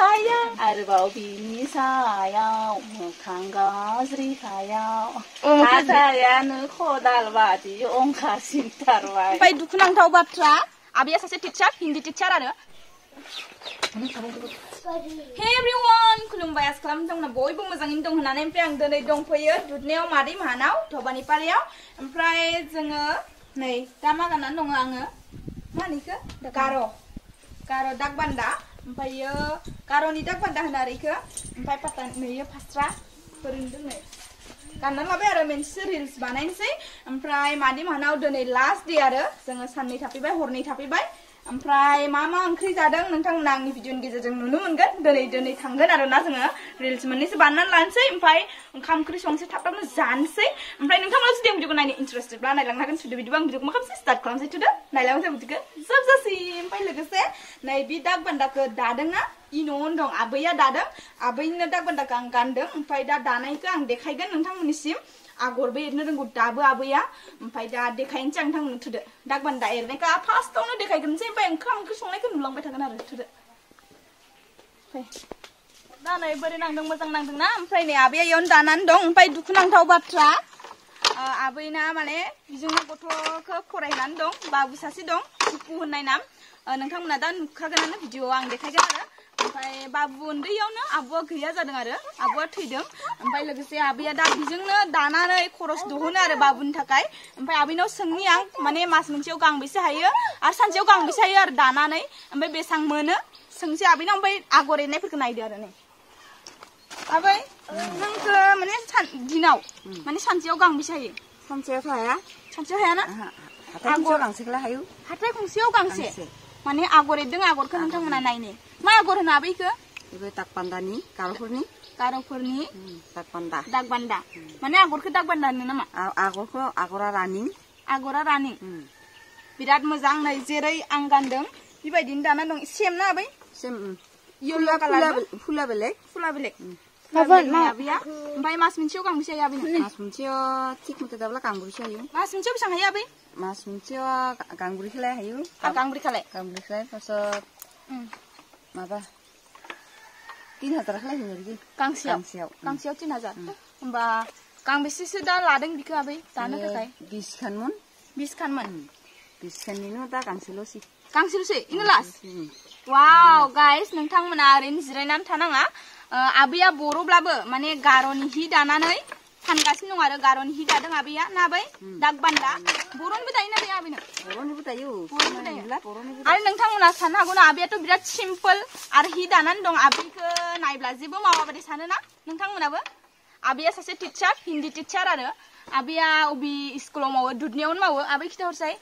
हाया आरोबाव बिनि सायाव मोखां गाज्रि हायाव हाथायानो खदाल बादि अंखारसिनथारबाय। ओमफ्राय दुखुनांथाव बाथ्रा आबैया सासे टिचार हिन्दी टिचार आरो Hey everyone खुलुमबाय आसा खालामदों ना बयबो मोजाङैनो दं होननानै ओमफ्राय आं दिनै दंफैयो दुधनेयाव मादै माहानाव धबानि पारियाव ओमफ्राय जोङो नै दा मा गाननानै दङ आङो मा होनो इखो गार' दागबान्दा ओमफ्रायो गार'नि दागबान्दा होनो आरो इखो ओमफ्राय पाता नैयो फास्रा फोरोंदों नै गाननानै लाबाय आरो मोनसे रिल्स बानायनोसै ओमफ्राय मादै माहानाव दिनै लास्ट डे आरो जोङो साननै थाफैबाय हरनै थाफैबाय ओमफ्राय मा ओंख्रि जादों नोंथांमोना आंनि भिडिअनि गेजेरजों नुनो मोनगोन दिनै थांगोन आरोना जोङो रिल्स मोननैसो बानायनानै लानोसै ओमफ्राय ओंखाम ओंख्रि संसै थाबनो जानोसै ओमफ्राय नोंथांमोना जुदि भिडिअखौ नायनो इन्टारेस्टेडब्ला नायलांनो हागोन थुदो बिदिबा आं भिडिअखौ मा खालामसै स्टार्ट खालामसै थुदो नायलांसै भिडिअखौ जोबजासै ओमफ्राय लोगोसे नै बे दागबान्दाखौ दादोंना इ न'आवनो दं आबैया दादों आबैनो दागबान्दाखौ आं गानदों ओमफ्राय दा दानायखौ आं देखायगोन नोंथांमोननिसिम आगरबो एरनो रोंगौ दाबो आबैया ओमफ्राय दा देखायनोसै आं नोंथांमोननो थुदो दागबान्दा एरनायखौ फार्स्टआवनो देखायग्रोनोसै ओमफ्राय ओंखाम ओंख्रि संनायखौ नुलांबाय थागोन आरो थुदो दा नै बोरै नांदों मोजां नांदोंना ओमफ्राय नै आबैया इयावनो दानानै दं ओमफ्राय दुखुनांथाव बाथ्रा आबैना माने बिजोंनो गथ'खौ फरायनानै दं बाबु सासे दं उफु होननाय नाम नोंथांमोना दा नुखागोनानो भिडिअआव आं देखायगोन आरो ओमफ्राय बाबु उन्दैयावनो आबुआ गैया जादों आरो आबुआ थैदों ओमफ्राय लोगोसे आबैया दा बिजोंनो दानानै खरस दिहुनो आरो बाबुनि थाखाय ओमफ्राय आबैनाव सोंनि आं माने मास मोनसेयाव गांबेसे हायो आरो सानसेयाव गांबेसे हायो आरो दानानै ओमफ्राय बेसां मोनो सोंसै आबैनाव ओमफ्राय आगर एरनायफोरखौ नायदो आरो नै आबै नोंखौ माने दिनाव माने सानसेयाव गांबेसे हायो सानसेयाव हाया हायाना आगर गांसेखौलाय हायो हाथाय गंसेयाव गांसे माने आगर एरदों आगरखौ नोंथांमोना नायनो मा आगर होनो आबैखौ बे दागबान्दानि गार'फोरनि दागबान्दा माने आगरखौ दागबान्दा होनो नामा आगरा रानिं बिराद मोजां नै जेरै आं गानदों बेबायदिनो दाना दं सेम ना आबै सेम येलो कालार फुला बेलेग आबैया ओमफ्राय मास मोनसेयाव गांबेसे हायो आबै मास मोनसेयाव थिग मथे दाब्ला गांब्रैसो हायो मास मोनसेयाव बेसेबां हायो आबै मास मोनसेयाव गांब्रैखौलाय हायो गांब्रैखालाय फार्स्टआव माबा 3000 खालाय होनो आरोखि गांसेयाव 3000 होमबा गांबेसेसो दा लादों बिखौ आबै दानो थाखाय 20 खानमोन 20 खानमोन 20 खाननिनो दा गांसेल'सै इनो लास्ट वाव गाइस नोंथांमोना ओरैनो जिरायनानै थानाङा आबैया बर'ब्लाबो माने गार'नि हि दानानै फानगासिनो दं आरो गार'नि हि दादों आबैया ना आबै दागबान्दा बर'निबो दायोना बे आबैनो बर'निबो दायो आरो नोंथांमोना साननो हागौना आबैयाथ' बिराद सिम्पोल आरो हि दानानै दं आबैखौ नायब्ला जेबो मावाबादि सानोना नोंथांमोनाबो आबैया सासे टिचार हिन्दी टिचार आरो आबैया अबे स्कुलाव मावो दुधनेयावनो मावो आबै खिथाहरसाय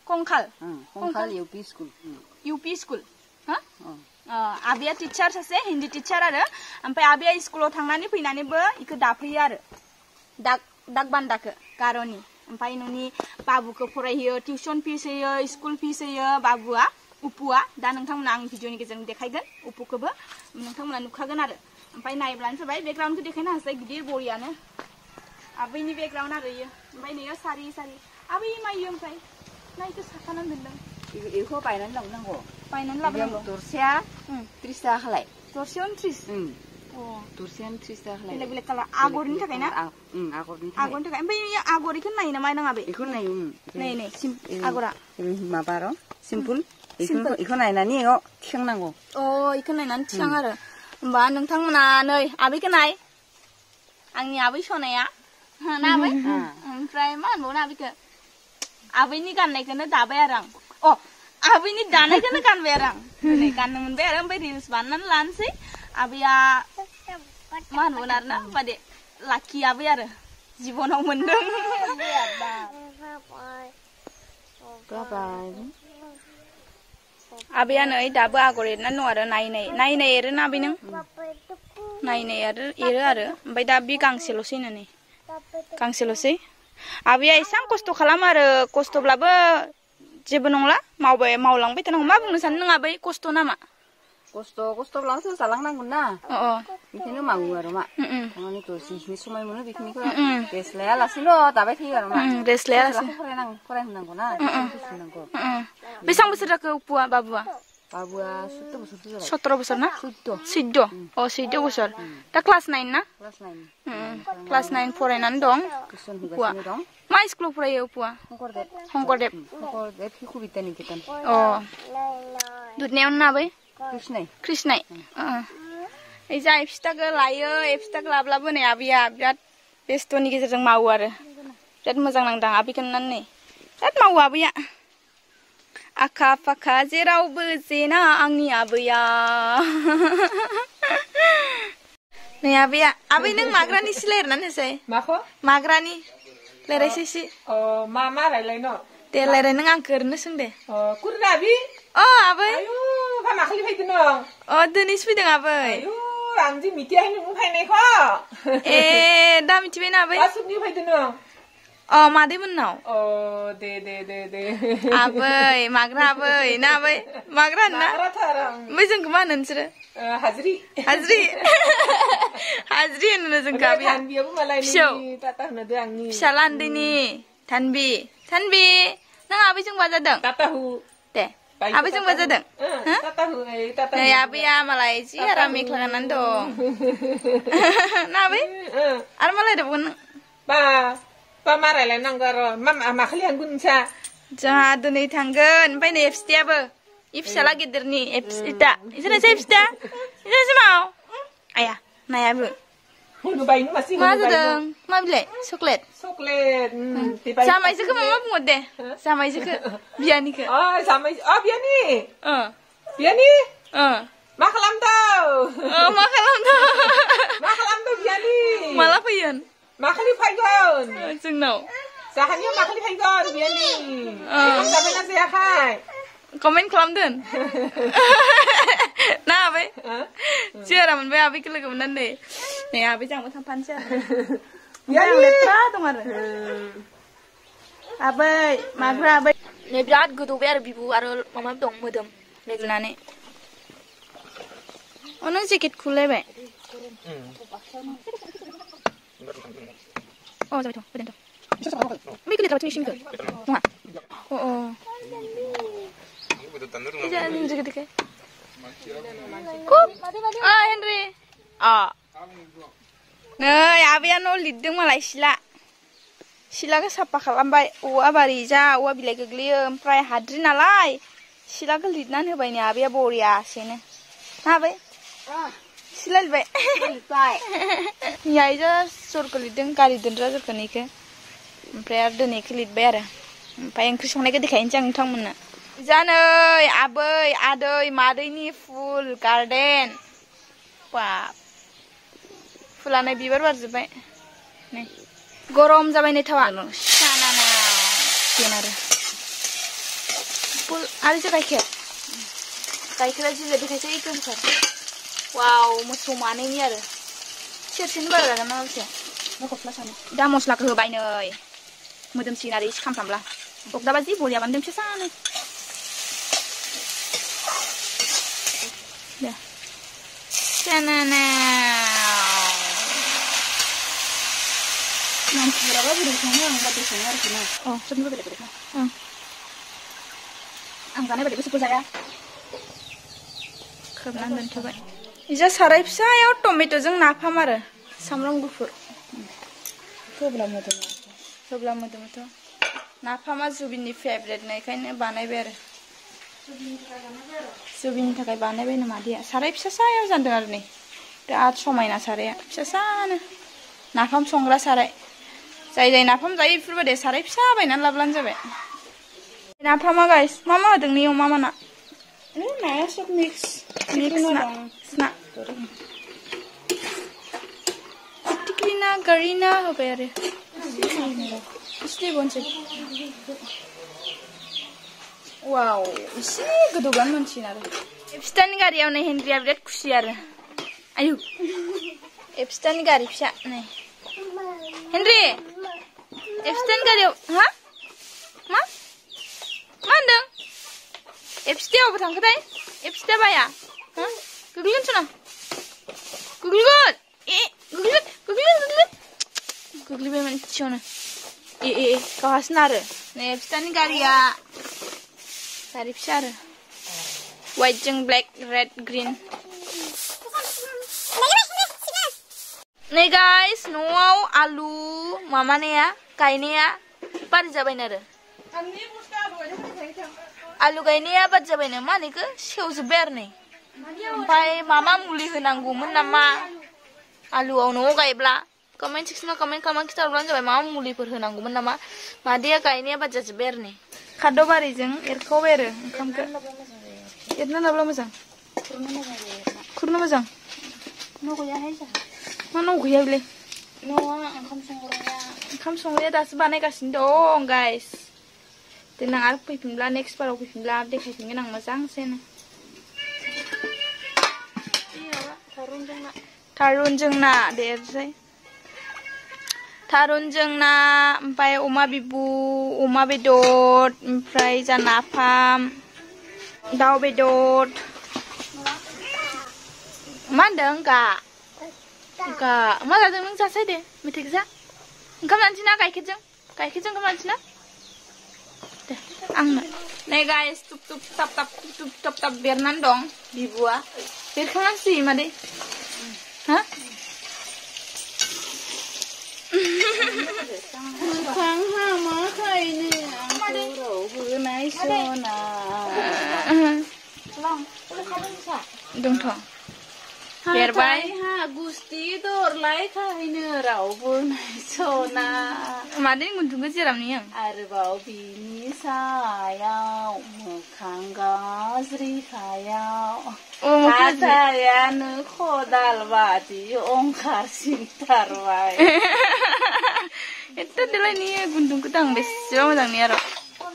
कंखाल इउपि स्कुल आबैया टिचार सासे हिन्दी टिचार आरो ओमफ्राय आबैया स्कुलाव थांनानै फैनानैबो इखौ दाफैयो आरो दागबान्दाखौ गार'नि ओमफ्राय न'नि बाबुखौ फरायहोयो टिउसन फिस होयो स्कुल फिस होयो बाबुआ उपुआ दा नोंथांमोना आं भिडिअनि गेजेरजों देखायगोन उपुखौबो नोंथांमोना नुखागोन आरो ओमफ्राय नायब्लानो जाबाय बेकग्राउन्डखौ देखायनो हासै गिदिर बरियानो आबैनि बेकग्राउन्ड आरो इयो ओमफ्राय नैयो सारि आबै मायो ओमफ्राय नायखौ साखानानै दोनदों बेखौ बायनानै लाबोनांगौ दरसेया 30 थाखा खालाय दरसेयावनो 30 दरसेयानो 30 थाखा खालाय बेलेग कालार आगरनि थाखाय ना आगरनि थाखाय ओमफ्राय आगर इखौ नायो नामा नाङा बे बेखौ नायो नै आगरा माबा र' सिम्पोल इखौ नायनानै इयाव थिखांनांगौ इखौ नायनानै थिखां आरो होमबा नोंथांमोना नै आबैखौ नाय आंनि आबै सनाया ना आबै ओमफ्राय मा होनबावनो आबैखौ आबैनि गाननायखौनो दाबाय आरो आं आबैनि दानायखौनो गानबाय आरो आं नै गाननो मोनबाय आरो ओमफ्राय रिल्स बानायनानै लानोसै आबैया मा होनबावनो आरो ना होमबा दे लाखि आबै आरो जिबनाव मोनदों आबैया नै दाबो आगर एरनानै दं आरो नायनाय एरो ना आबै नों नायनाय एरो आरो ओमफ्राय दा बे गांसेल'सै आबैया एसां खस्थ' खालामो आरो खस्थ'ब्लाबो जेबो नंला मावलांबाय थानांगौ मा बुंनो सानो नों आबै खस्थ' नामा खस्थ'ब्लाथ' जालांनांगोन ना बेखौनो मावो आरो मा थारमाने जिखिनि समाय मोनो बेखिनिखौ रेस्ट लायालासेनो दाबाय थायो आरो मा रेस्ट लायालासे फरायहोनांगौ ना बेसेबां बोसोर जाखो उपुआ बाबुआ बाबुआ 17 बोसोरसो जाबाय 17 बोसोर ना 14 अ 14 बोसोर दा क्लास 9 ना क्लास 9 फरायनानै दं पुआ मा स्कुलाव फरायो पुआ शंकरदेव शिशु विद्या निकेतन अ दुधनायाव ना बै कृष्णाय এই जा एफिटाखौ लायो एफिटाखौ लाब्लाबो नै आबिया बिराद बेस्थ'नि गेजेरजों मावो आरो बिराद मोजां नांदां आबिखौ नुनानै बिराद मावो आबैया आखा फाखा जेरावबो जेना आंनि आबैया नै आबैया आबै नों माग्रानि सिलाय एरनानै होसै माखौ माग्रानि रायलायसैसि अ मा रायलायनो दे रायलाय नों आंखौ ओरैनो सों दे अ कुरना आबि अ आबै आयु बा माखालि फैदो नों अ दिनैसो फैदों आबै आयु आं जि मिथियाखै नों फैनायखौ ए दा मिथिबायना आबै बासुनि फैदो नों अ मादैमोननाव अ दे आबै माग्रा आबै ना आबै माग्रा ना ओमफ्राय जोंखौ मा होनो नोंसोरो हाजरी होनो जोंखौ आबैया फिसौ फिसाला उन्दैनि थानबि नों आबैजों बाजादों दे आबैजों बाजादों नै आबैया मालाय जि आराम मेख्ला गाननानै दं ना आबै आरो मा रायदावगोन नों मा रायलायनांगौ आरो मा खालामगोन नोंसा जोंहा दिनै थांगोन ओमफ्राय नै एफसिथायाबो इ फिसाला गिदिरनि एफसिथा इसोरनोसै एफसिथा इसोरनोसै माव आया नायाबो मा जादों मा बिलाइ चक्लेट जामाइजोखौ मा बुङो दे जामाइजोखौ बियानिखौ बियानि मा खालामदों बियानि माला फैगोन माखालि फैगोन जोंनाव जाहानियाव माखालि फैगोन बियानि जाबायना जायाखै कमेन्ट खालामदों ना आबै जिरा मोनबाय आबैखौ लोगो मोननानै नै आबै जोंबो थांफानोसै आरो लेथ्रा दं आरो आबै माग्रा आबै नै बिराद गोदौबाय आरो बिबु आरो माबा दं मोदोम लेगनानै अ नों जेकेट खुलायबाय अ जाबायथ' फैदोंथ' बै गोलिर मेसिनखौ नङा हेनरि नै आबैया न' लिरदों मालाय सिलाखौ साफा खालामबाय औवा बारि जा औवा बिलाइ गोग्लैयो ओमफ्राय हाद्रि नालाय सिलाखौ लिरनानै होबाय नै आबैया बरियासेनो ना आबै सिला लिरबाय यायजा जरखौ लिरदों गारि दोनग्रा जरखौ नैखौ ओमफ्राय आरो दिनैखौ लिरबाय आरो ओमफ्राय ओंख्रि संनायखौ देखायनोसै आं नोंथांमोननो जानै आबै आदै मादैनि फुल गार्डेन बाब फुलानो बिबार बारजोब्बाय नै गरम जाबाय नै थावा सानाना देन आरो फुल आरो जे गाइखेरा जि देखायसै गोमसार वाव मोसौ मानैनि आरो सेरसेनि बारा जागोन ना बेसे दा मस्लाखौ होबाय नै मोदोमसिगोन आरो एसे खामफ्रामब्ला अगदाबा जि बरिया बानदों फिसानो दे सानाना मानसिफोराबा बोरै सङो आं बादि सङो आरोखि ना अ सोरनिबा बेलेग बेलेग आं जानाय बायदि गोसोखौ जाया खोबनानै दोनथ'बाय इजा साराय फिसायाव टमेट'जों नाफाम आरो सामब्राम गुफुर होब्ला मोदोमोथ' नाफामा जुबिननि फेभरेट नायखायनो बानायबाय आरो जुबिननि थाखाय बानायबाय नो मादैया साराय फिसासायाव जानदों आरो नै बिराद समायना साराया फिसासानो नाफाम संग्रा साराय जाय नाफाम जायो बेफोरबायदि साराय फिसा बायनानै लाब्लानो जाबाय नाफामा गाइस मा होदों नैयाव मा ना नाया सब मिक्स ना फिथिख्रि ना गोरि ना होबाय आरो इसलिए बनसै वाव एसे गोदौबानो मोनसिगोन आरो एफसिटानि गारियाव नै हेनरिया बिराद खुसि आरो आयु एफसिटानि गारि फिसा नै हेनरि एफसिटानि गारियाव हा मा होनदों एफसिटाया अबाव थांखोथाय एफसिटा बाया हा गोग्लैगोनसो ना गोग्लैगोन गोग्लैबाय मोनसेयावनो ए गावहासो आरो नै एफसिटानि गारिया गारि फिसा आरो white जों black red green नै guys न'आव आलु माबानाया गायनाया बारि जाबायनो आरो आलु गायनाया बारि जाबायनो मा होनो इखो सेवजोब्बाय आरो नै ओमफ्राय मामा मुलि होनांगौमोन नामा आलुआव न'आव गायब्ला कमेन्ट सेक्सनाव कमेन्ट खालामनानै खिथाहरब्लानो जाबाय मामा मुलिफोर होनांगौमोन नामा मादैया गायनाया बारि जाजोब्बाय आरो नै खाद'बारिजों एरखावबाय आरो ओंखामखौ एरना लाब्ला मोजां खुरनो मोजां मा न' गैया बेलाय ओंखाम संग्राया दासो बानायगासिनो दं गाइस देनां आरो फैफिनब्ला नेक्स्ट बाराव फैफिनब्ला देखायफिनगोन आं मोजांसेनो थारुनजों ना देरसै थारुनजों ना ओमफ्राय अमा बिबु अमा बेदर ओमफ्राय जा नाफाम दाउ बेदर मा होनदों गा मा जादों नों जासै दे मेथाइ गोजा ओंखाम जानोसै ना गाइखेरजों ओंखाम जानोसै ना दे आंनो नै गाइस टुप टुप टाप टाप टुप टुप टाप टाप बेरनानै दं बिबुआ बेरखांनांसै मादै हा दंथ' बेरबाय गुस्ति दरलाय खाहैनो रावबो नायस'ना मादै गुन्दुंखौ जेरावनि आं आरोबाव बिनि सायाव मोखां गाज्रि खायाव हाथायानो खदाल बादि अंखारसिनथारबाय एथ' देलायनि गुन्दुंखौ आं बेसेबा मोजांनि आरो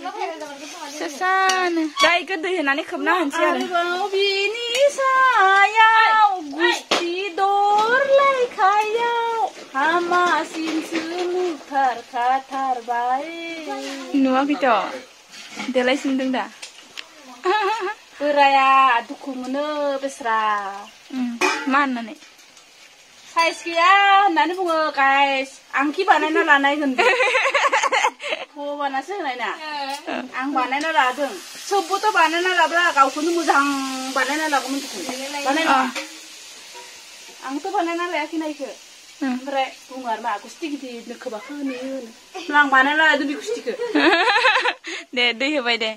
फिसासानो गायखौ दै होनानै खोबना होनसै आरोबाव बिनि सायाव गुस्ति दरलायखायाव हामासिनसो नुथारखाथारबाय नुवाखैथ' देलायसिनदों दा बोराया दुखु मोनो बेस्रा मा होननानै साइज गैया होननानै बुङो गाइस आंखि बानायना लानाय होनदों भगबानासो होनाय ना आं बानायना लादों सोबबोथ' बानायना लाब्ला गावखौनो मोजां बानायना लागौमोन बानायना आंथ' बानायना लायाखैना इखो ओमफ्राय बुङो आरो मा गुस्ति गिदिर खोबाखौ होनो आं बानायना लादों बे गुस्तिखौ दे दै होबाय दे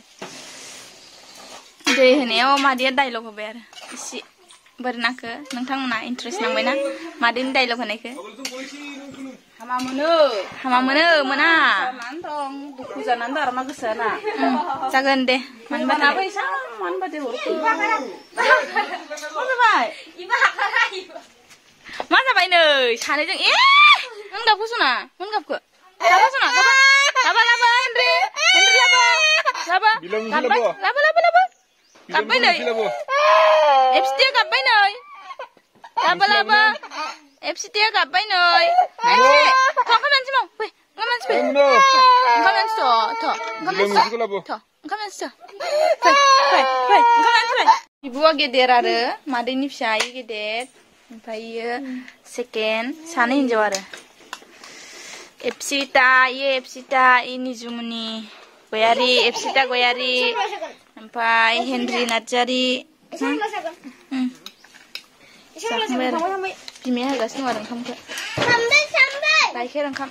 दै होनायाव मादैया डायलग होबाय आरो इसे बोरै नांखो नोंथांमोना इन्ट्रेस्ट नांबायना मादैनि डायलग होनायखो हामा मोनो मोना जानानै दं दुखु जानानै दं आरो मा गोसोआ ना जागोन दे मानो बादि हरखो मा जाबाय नै सानैजों ए नों गाबखौ सना नों गाबखो गाबा सना गाबा लाबा हेनरि लाबा गाबबाय नै एफसिटिया गाबबाय नै लाबा एफसिटिया गाबबाय नै ओंखाम जानोसै माव फै ओंखाम जानोसै फै ओंखाम जानोसै बिबुआ गेदेर आरो मादैनि फिसा इ गेदेर ओमफ्राय इयो सेकेन्ड सानै हिनजाव आरो एफसिटा इ निजुमुनि गयारि एफसिटा गयारि ओमफ्राय हेनरि नार्जारि जाखांबाय आरो बिमाया होगासिनो दं आरो ओंखामखौ गाइखेर ओंखाम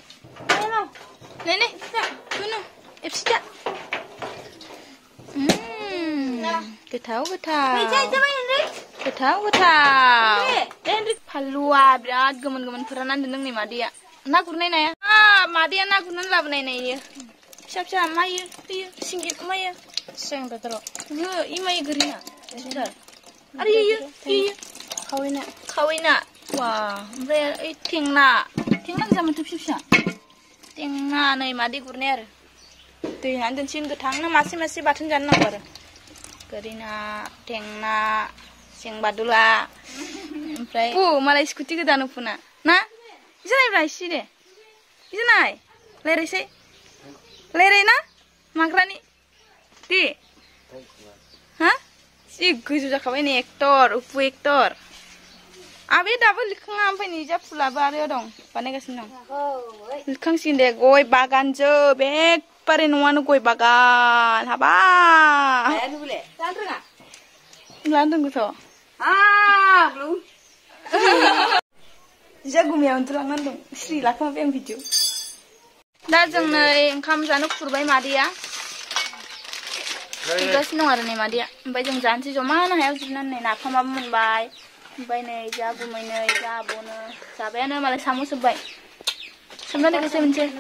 नै दुनु एफसिटा गोथाव फालुआ बिराद गोमोन फोराननानै दोनदों नै मादैया ना गुरनाय नाया मादैया ना गुरनानै लाबोनाय नायो फिसा मायो फैयो सिंगि मायो इमाय गोरिना आरो इयो खावैना वा ओमफ्राय ओइ थेंना गोजा माथो फिसा थेंना नै मादै गुरनाय आरो दै होनानै दोनसिगोन गोथांनो मासे बाथोन जानो नांगौ आरो गोरिना थेंना सेंबादुला ओमफ्राय मालाय स्कुटि गोदान फुना ना इजोनायब्रा इसे दे इजोनाय रायलाय ना माग्रानि दे हा जि गोजौ जाखाबाय नै एक्टर उपु एक्टर आबे दाबो लिखाङा ओमफ्राय निजा फुलाबो आरो दं बानायगासिनो दं लिखांसिगोन दे गय बागानजोब एकबारे न'आनो गय बागान हाबा Lantung gitu. Ah, belum. Jagumiya untuk lantung. Sri lakam apa yang video. Dah jeng nih engkam janu kurbai madia. Tugas nung ada nih madia. Mbak jeng janji cuma mana ya ujian nih nafam apa menbai. Mbak nih jagumai nih jabone. Sabai nih malah samu sebai. Sebenarnya kasih mencet.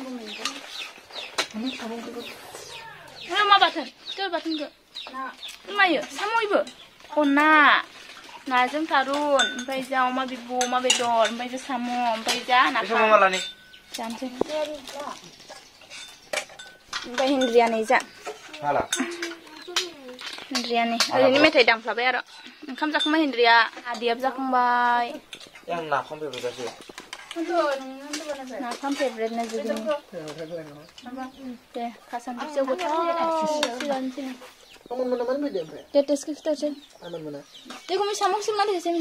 Mana batang? Coba batang ke. Mayo, samu ibu. Oh na. Najeng tarun, mbak ja oma bibu, oma bedor, mbak ja samu, mbak ja napa? Sama malah nih. Jangan. Mbak Hendriani ja. Malah. Hendriani. Ini metai dam flabe aro. Engkam jakma Hendria, adiab jakmbay. Yang nakam favorite sih. Nakam favorite na jadi. Deh, kasan bisa gue silan sini. Aman mana mana dia bre. Deh deskripsi aja. Aman mana. Deh gue bisa maksud mana sih sini.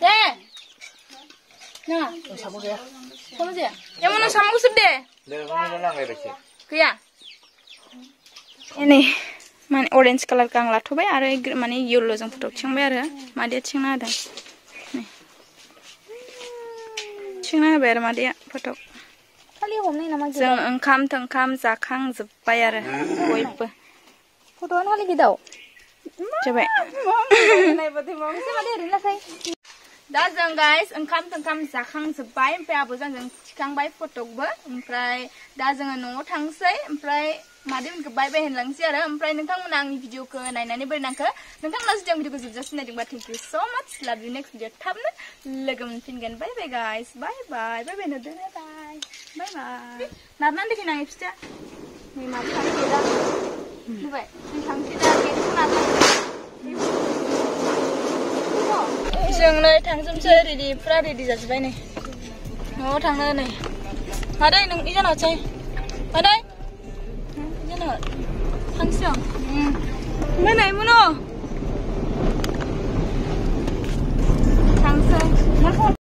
Deh. Nah, Sama dia. kamu sih ya? Yang mana sama maksud deh? Dari kamu mana nggak sih? Kaya. Ini man orange color kang latho bay are mane yellow jang photo ching bay are madia chingna ada. Nih. Chingna bay are madia photo. Kali homne nama Jeng engkam tengkam zakang jebbai are boybe. foto an kali gidau. Coba. Nai pati mau sih made rina sai. Da jeng guys engkam tengkam zakang jebbai oमफ्राय abo jang tikangbai photo bo oमफ्राय da jeng न'आव थांसै ओमफ्राय मादे बाय बाय होनलांसै आरो ओमफ्राय नोंथांमोना आंनि भिडिअखौ नायनानै बोरै नांखो नोंथांमोना जुदि आं भिडिअखौ जोबजासिम नायदोंबा थेंक इउ सो माच लाभ इउ नेक्स्ट भिडिअ थाबनो लोगो मोनफिनगोन बाय बाय गाइस बाय बाय बाय बाय नोदो बाय बाय बाय नारनानै देखायनां फिथा नै माबा थांसै दा नुबाय जों थांसै दा गेटखौ नारनानै जों नै थांजोबसै रेडि फुरा रेडि जाजोब्बाय नै न'आव थांनो नै मादै नों इजानावसै मादै थांसै ओमफ्राय नाय मुनो